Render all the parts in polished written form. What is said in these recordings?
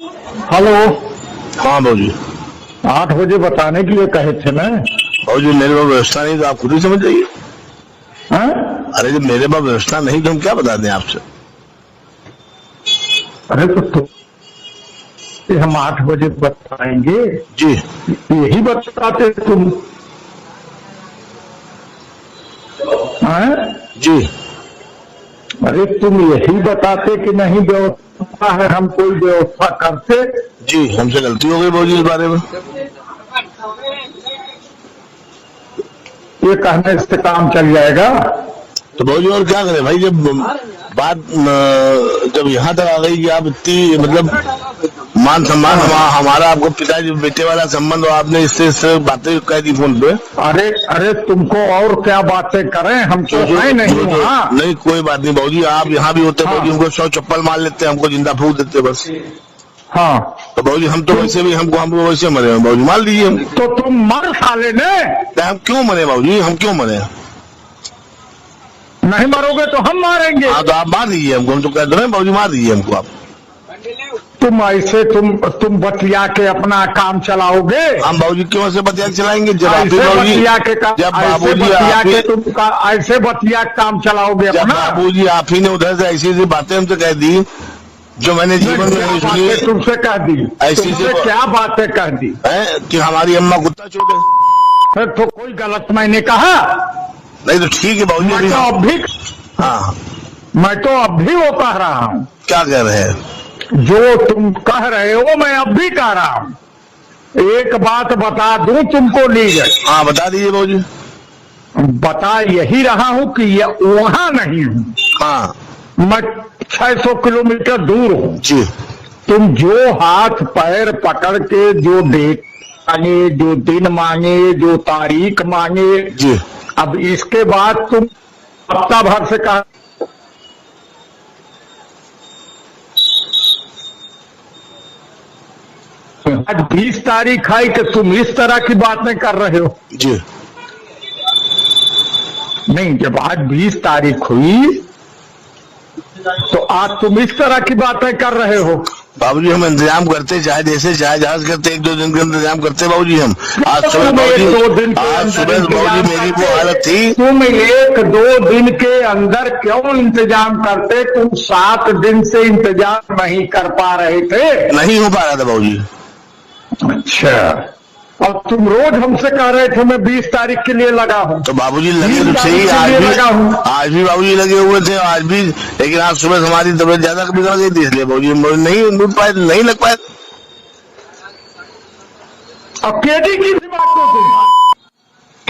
Hello. हाँ भाजी, 8 बजे बताने के लिए कहे थे ना। भाजी मेरे पास व्यवस्था नहीं तो आप खुद ही समझ जाइए। हाँ? अरे जब मेरे पास व्यवस्था नहीं तो हम क्या बता दें आपसे। अरे तो हम 8 बजे बताएंगे। जी यही बताते तुम। हाँ? जी। अरे तुम यही बताते कि नहीं व्यवस्था है, हम कोई व्यवस्था करते। जी हमसे गलती हो गई भाजी इस बारे में। ये कहने से काम चल जाएगा। तो भाजी और क्या करें भाई, जब बात जब यहाँ तक आ गई कि आप इतनी मतलब मान सम्मान हमारा आपको पिताजी बेटे वाला संबंध और आपने इससे बातें कह दी फोन पे। अरे तुमको और क्या बातें करें, हम तो है नहीं वहाँ। नहीं कोई बात नहीं भाजी, आप यहाँ भी होते भाजी हमको 100 चप्पल मार लेते, हमको जिंदा फूक देते बस। हाँ तो भाजी हम तो वैसे भी हमको वैसे मरे हैं भाजी, मार लीजिए हम। तो तुम मर साले ने। हम क्यों मरे भाजी, हम क्यों मरे? नहीं मरोगे तो हम मारेंगे। हाँ तो आप मार दीजिए हमको, हम तो कह रहे हैं भाजी मार दीजिए हमको आप। तुम ऐसे तुम बतिया के अपना काम चलाओगे। हम बाबूजी क्यों ऐसे बतिया चलाएंगे? जब ऐसे बतिया के जब ऐसे बतिया काम चलाओगे जब अपना। बाबूजी आप ही ने उधर से ऐसी ऐसी बातें हमसे कह दी जो मैंने जीवन में नहीं सुनी। तुमसे कह दी ऐसी क्या बातें कह दी कि हमारी अम्मा कुत्ता छोड़े। फिर तो कोई गलत मैंने कहा नहीं तो ठीक है बाबूजी। मैं तो अब भी हाँ मैं तो अब भी वो कह रहा हूँ। क्या कह रहे हैं? जो तुम कह रहे हो मैं अब भी कह रहा हूँ। एक बात बता दूं तुमको लीजिए। हाँ बता दीजिए बाबूजी। बता यही रहा हूँ कि ये वहां नहीं हूँ। हाँ मैं 600 किलोमीटर दूर हूँ। जी। तुम जो हाथ पैर पकड़ के जो डेट मांगे, जो दिन मांगे, जो तारीख मांगे, जी अब इसके बाद तुम हफ्ता भर से कहा आज 20 तारीख है कि तुम इस तरह की बातें कर रहे हो। जी। नहीं, जब आज 20 तारीख हुई तो आज तुम इस तरह की बातें कर रहे हो। बाबूजी हम इंतजाम करते, चाहे जैसे चाहे जहाज करते, 1-2 दिन का इंतजाम करते बाबूजी हम। आज सुबह बाबूजी मेरी वो हालत थी। तुम 1-2 दिन के अंदर क्यों इंतजाम करते? तुम 7 दिन से इंतजाम नहीं कर पा रहे थे। नहीं हो पा रहा था बाबूजी। अच्छा, और तुम रोज हमसे कह रहे थे मैं 20 तारीख के लिए लगा हूँ। तो बाबूजी लगे तो सही, आज भी बाबूजी लगे हुए थे आज भी, लेकिन आज सुबह हमारी तबीयत ज्यादा बिगड़ गई थी इसलिए बाबूजी नहीं लूट पाए, नहीं लग पाए। अब केडी की भी बात हो तुम।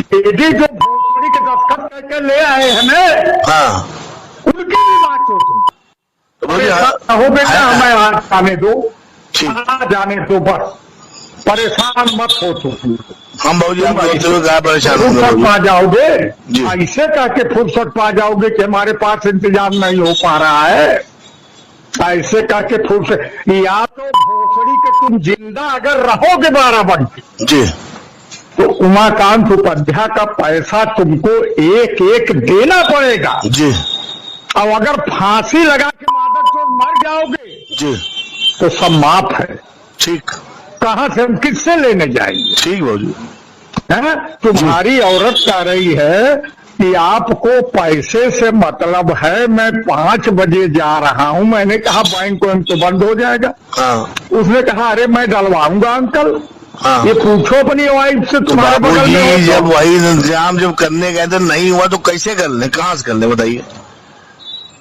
केडी जो भोसड़ी के दस्तखत करके ले आए हमें, हाँ उनकी भी बात हो तुम। तो बाबूजी हो बेटा हमें आज जाने दो, जाने दो, बस परेशान मत हो तुम। हम बाबूजी आप परेशान फुर्सत पा जाओगे, जी। ऐसे कह के फुर्सत पा जाओगे कि हमारे पास इंतजाम नहीं हो पा रहा है। ऐसे कह के फुर्सत, या तो भोसड़ी के तुम जिंदा अगर रहोगे 12 बजे जी तो उमाकांत उपाध्याय का पैसा तुमको एक एक देना पड़ेगा जी। और अगर फांसी लगा के मादक चोर मर जाओगे जी तो सब माफ है। ठीक। कहाँ से हम किससे लेने जाएंगे? ठीक बाबूजी। है तुम्हारी औरत कह रही है कि आपको पैसे से मतलब है, मैं 5 बजे जा रहा हूँ। मैंने कहा बैंक तो बंद हो जाएगा। हाँ उसने कहा अरे मैं डलवाऊंगा अंकल। हाँ। ये पूछो अपनी वाइफ से, तो तुम्हारे बगल में हो जब वही इंतजाम जब करने गए तो नहीं हुआ तो कैसे कर ले, कहाँ से कर ले बताइए?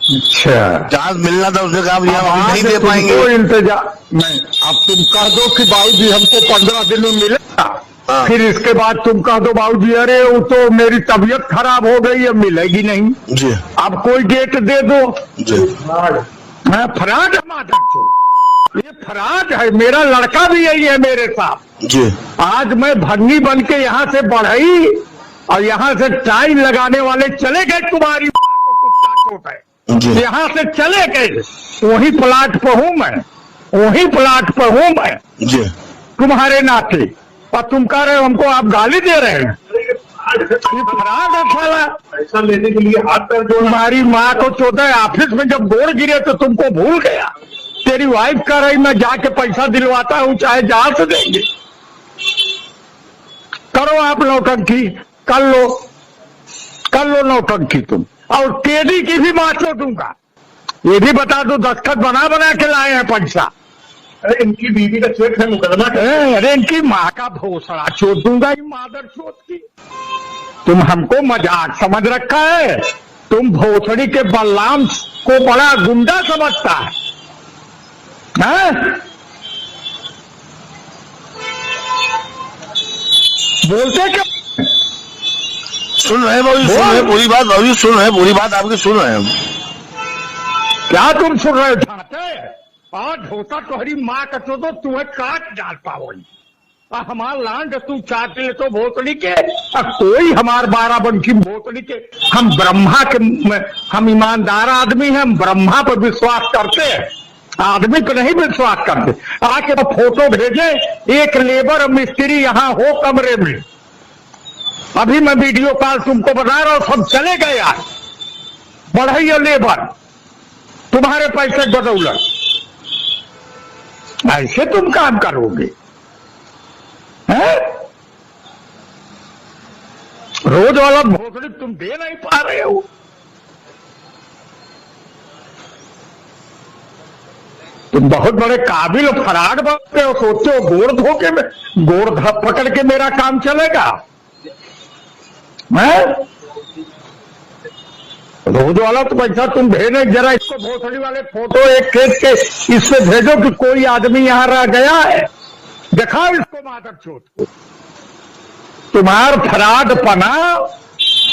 अच्छा, जहाज मिलना था उसने कहा हम नहीं दे पाएंगे। इंतजाम नहीं, अब तुम कह दो कि बाबूजी हमको 15 दिन में मिलेगा। हाँ। फिर इसके बाद तुम कह दो बाबूजी अरे वो तो मेरी तबीयत खराब हो गई है, मिलेगी नहीं। जी अब कोई डेट दे दो। जी। फराज है माधव चोर, ये फराज है। मेरा लड़का भी यही है मेरे साथ। जी। आज मैं भन्नी बन के यहाँ से बढ़ई और यहाँ से टाइम लगाने वाले चले गए, तुम्हारी को कुत्ता चोट है, यहाँ से चले गए। वही प्लाट पर हूँ मैं, वही प्लाट पर हूँ मैं जी। तुम्हारे नाते, और तुम कह रहे हो हमको आप गाली दे रहे हैं। ये फराज है साला। पैसा लेने के लिए हाथ पैर जोड़। तुम्हारी माँ को चोट है, ऑफिस में जब गोड़ गिरे तो तुमको भूल गया। तेरी वाइफ कह रही मैं जाके पैसा दिलवाता हूं, चाहे जहां से देंगे। करो आप नौटंकी, कर लो नौटंकी तुम। और केडी की भी माचो दूंगा, ये भी बता दो, दस्तखत बना बना के लाए हैं पैसा। अरे इनकी बीवी का चेक है, मुकदमा अरे इनकी माँ का भोसड़ा चोट दूंगा, ये मादर चोट की। तुम हमको मजाक समझ रखा है, तुम भोसड़ी के बलराम को बड़ा गुंडा समझता है, हैं? बोलते क्या? सुन रहे हैं बाबू, सुन रहे हैं पूरी बात बाबू, सुन रहे हैं पूरी बात आपकी, सुन रहे हैं। क्या तुम सुन रहे थे? आज होता तुम्हारी माँ का तो तुम्हें काट डाल पाओगी। हमार लांड तू चाट ले तो भोसड़ी के, कोई हमार 12 बंकी भोसड़ी के। हम ब्रह्मा के, हम ईमानदार आदमी हैं, हम ब्रह्मा पर विश्वास करते हैं, आदमी पर नहीं विश्वास करते। आके तो फोटो भेजे, एक लेबर मिस्त्री यहाँ हो कमरे में, अभी मैं वीडियो कॉल तुमको बता रहा हूं, सब चले गए यार, बढ़ाइए लेबर तुम्हारे पैसे बदौलत। ऐसे तुम काम करोगे हैं? रोज वाला भोसड़ी तुम दे नहीं पा रहे हो। तुम बहुत बड़े काबिल और फराड बनते हो, सोचते हो गोड़ धोके में, गोड़ पकड़ के मेरा काम चलेगा। रोज वाला तो पैसा तुम भेजो, जरा इसको भोसड़ी वाले फोटो एक खेत के इससे भेजो कि कोई आदमी यहाँ रह गया है, दिखाओ इसको मादर चोट को। तुम्हार फराड पना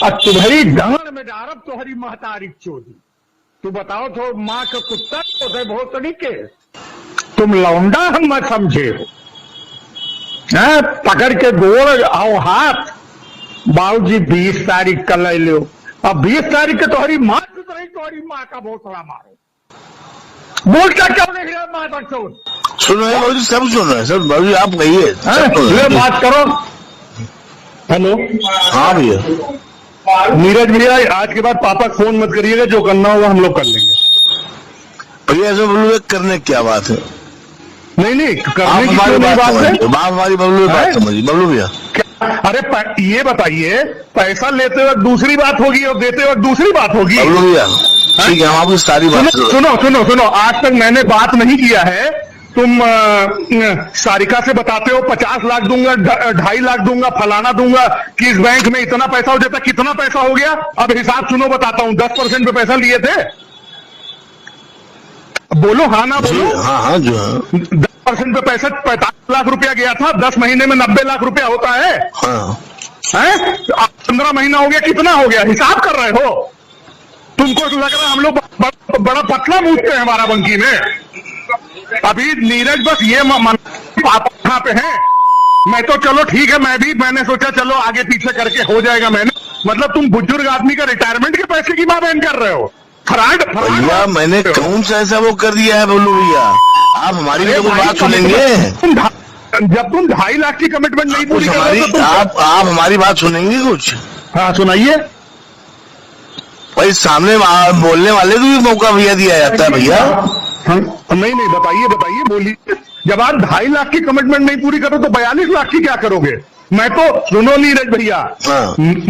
और तुम्हारी डांड में डारब तुम्हारी महतारी चोरी। तू बताओ तो माँ का कुत्ता होते भोसड़ी के, तुम लौंडा हम मत समझे हो, पकड़ के गोड़ आओ हाथ, बाबूजी 20 तारीख का ले लो, अब 20 तारीख के तुम्हारी माँ सुत रही, तुम्हारी माँ का भोसड़ा मारो। बोलता क्यों नहीं रहा माता चोट? सुन रहे हैं बाबू, सब सुन रहे हैं सर। बाबू आप कहिए, ये बात करो। हेलो, हाँ भैया। नीरज भैया, आज के बाद पापा फोन मत करिएगा, जो करना होगा हम लोग कर लेंगे। भैया ऐसे बबलू करने क्या बात है? नहीं करने की हमारी कोई बात है। आप हमारी बबलू बात समझिए बबलू भैया। अरे ये बताइए, पैसा लेते वक्त दूसरी बात होगी और देते वक्त दूसरी बात होगी। बबलू भैया ठीक है, हम आपकी सारी बात सुनो, आज तक मैंने बात नहीं किया है। तुम सारिका से बताते हो 50 लाख दूंगा, 2.5 लाख दूंगा, फलाना दूंगा, कि इस बैंक में इतना पैसा हो जाता। कितना पैसा हो गया? अब हिसाब सुनो, बताता हूं। 10% पे पैसा लिए थे, बोलो हाँ ना बोलो। हाँ जो है 10% पे पैसा 45 लाख रुपया गया था। 10 महीने में 90 लाख रुपया होता है। हाँ। 15 महीना हो गया, कितना हो गया? हिसाब कर रहे हो? तुमको लग रहा है हम लोग बड़ा पतला मूछते हैं हमारा बंकी में। अभी नीरज बस ये पापा कहाँ पे हैं? मैं तो चलो ठीक है, मैंने सोचा चलो आगे पीछे करके हो जाएगा। मैंने मतलब तुम बुजुर्ग आदमी का रिटायरमेंट के पैसे की माँ बहन कर रहे हो। फराड भैया मैंने कौन सा ऐसा वो कर दिया है बोलू भैया? आप हमारी भी तो बात सुनेंगे। जब तुम 2.5 लाख की कमिटमेंट नहीं पूरी कर रहे हो तो आप हमारी बात सुनेंगे कुछ? हाँ सुनाइए भाई, सामने बोलने वाले को भी मौका भैया दिया जाता है भैया। नहीं बताइए बोलिए। जब आप 2.5 लाख की कमिटमेंट नहीं पूरी करो तो 42 लाख की क्या करोगे? मैं तो सुनो नीरज भैया,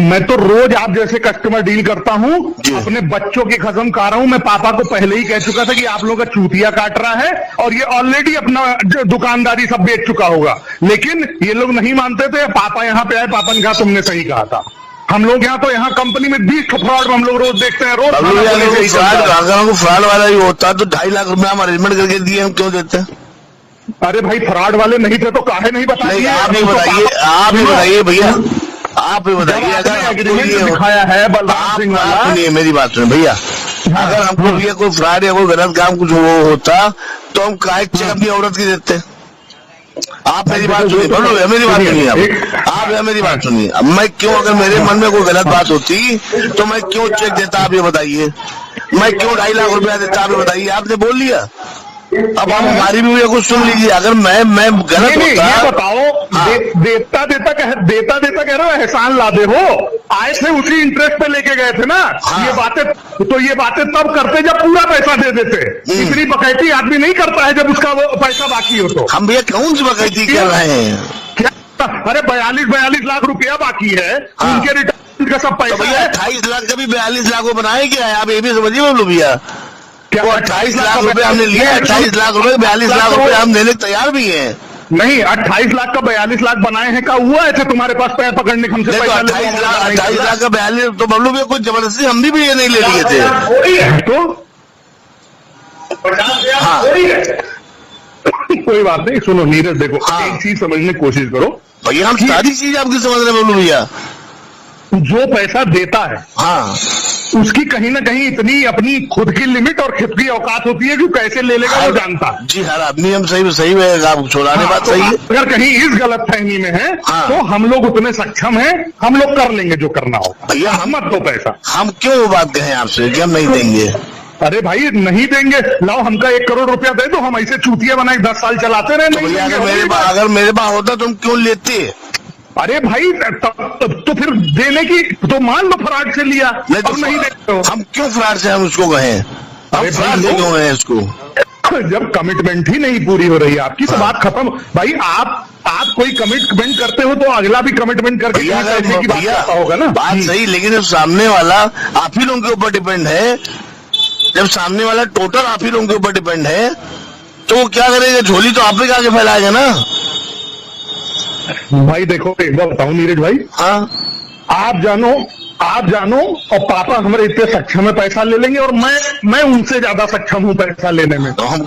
मैं तो रोज आप जैसे कस्टमर डील करता हूँ, अपने बच्चों की कसम खा रहा हूँ। मैं पापा को पहले ही कह चुका था कि आप लोगों का चूतिया काट रहा है और ये ऑलरेडी अपना दुकानदारी सब बेच चुका होगा, लेकिन ये लोग नहीं मानते थे। पापा यहाँ पे आए, पापा ने कहा तुमने सही कहा था। हम लोग यहाँ तो यहाँ कंपनी में 20 फ्रॉड हम लोग रोज देखते हैं। रोज अगर फ्रॉड वाला ही होता तो 2.5 लाख रुपया हम अरेंजमेंट करके दिए, हम क्यों देते? अरे भाई फ्रॉड वाले नहीं थे तो काहे नहीं बताइए? आप ही बताइए भैया, आप ही बताइए। अगर दिखाया है बलराम सिंह वाला, सुनिए मेरी बात सुनिए भैया, अगर हमको भैया कोई फ्रॉड या कोई गलत काम कुछ होता तो हम काहे चेक अपनी औरत की देते? आप मेरी बात सुनिए, मेरी बात सुनिए, आप मेरी बात सुनिए। अब मैं क्यों, अगर मेरे मन में कोई गलत बात होती तो मैं क्यों चेक देता? आप ये बताइए, मैं क्यों 2.5 लाख रुपया देता? आप ये बताइए। आपने बोल लिया अब आप हमारी भी कुछ सुन लीजिए, अगर मैं गलत नहीं, होता। ये बताओ, हाँ। देता कह रहे हो, एहसान लादे हो, आए थे उसी इंटरेस्ट पे लेके गए थे ना। हाँ। ये बातें तब करते जब पूरा पैसा दे देते। इतनी बकैती आदमी नहीं करता है जब उसका वो पैसा बाकी हो तो। हम भैया कौन सी बकैती कर रहे हैं? क्या? अरे 42 लाख रुपया बाकी है। हाँ। उनके रिटर्न का सब तो पैसा भैया है। 28 लाख का भी 42 लाख को बनाए क्या है? आप ये भी समझिए बोलो भैया, क्या वो 28 लाख रुपए हमने लिए, 28 लाख रुपए 42 लाख रुपए हम देने को तैयार भी हैं। नहीं, 28 लाख का 42 लाख बनाए हैं का हुआ है तुम्हारे पास पैर पकड़ने हमसे नहीं तो पैसा 28 लाख का 42 तो बबलू भैया कुछ जबरदस्ती हम भी ये नहीं ले लिए थे। तो हाँ। कोई बात नहीं, सुनो नीरज, देखो हाँ। एक चीज समझने की कोशिश करो। भैया हम सारी चीज आपकी समझ रहे हैं बबलू भैया। जो पैसा देता है हाँ उसकी कहीं ना कहीं इतनी अपनी खुद की लिमिट और खुद की औकात होती है कि कैसे ले लेगा वो जानता है। जी हर आदमी हम सही है, आप छोड़ाने हाँ, बात तो सही है। अगर कहीं इस गलत फहमी में है हाँ। तो हम लोग उतने सक्षम हैं, हम लोग कर लेंगे जो करना होगा। भैया हम मत दो पैसा। हम क्यों वो बात कहें आपसे कि हम नहीं देंगे? अरे भाई नहीं देंगे, लाओ हमका 1 करोड़ रुपया दे दो, हम ऐसे चूतिया बनाए 10 साल चलाते रहे। तो नहीं भैया देंगे, अगर मेरे पास होता तो हम क्यों लेते? अरे भाई तो फिर देने की तो मान लो फ्रॉड से लिया नहीं तो और नहीं देते हो। हम क्यों फ्रॉड से हम उसको कहें? हम अरे फ्रॉड से क्यों कहें इसको? जब कमिटमेंट ही नहीं पूरी हो रही है आपकी तो बात खत्म। भाई आप कोई कमिटमेंट करते हो तो अगला भी कमिटमेंट करके भैया पैसे की बात करता होगा ना। बात सही, लेकिन जब सामने वाला आप ही लोगों के ऊपर डिपेंड है, जब सामने वाला टोटल आप ही लोगों के ऊपर डिपेंड है तो वो क्या करेगा? झोली तो आप ही आगे फैलाएगा ना। भाई देखो एक बार बताऊं नीरज भाई, हाँ आप जानो और पापा हमारे इतने सक्षम है पैसा ले लेंगे और मैं उनसे ज्यादा सक्षम हूं पैसा लेने में। तो हम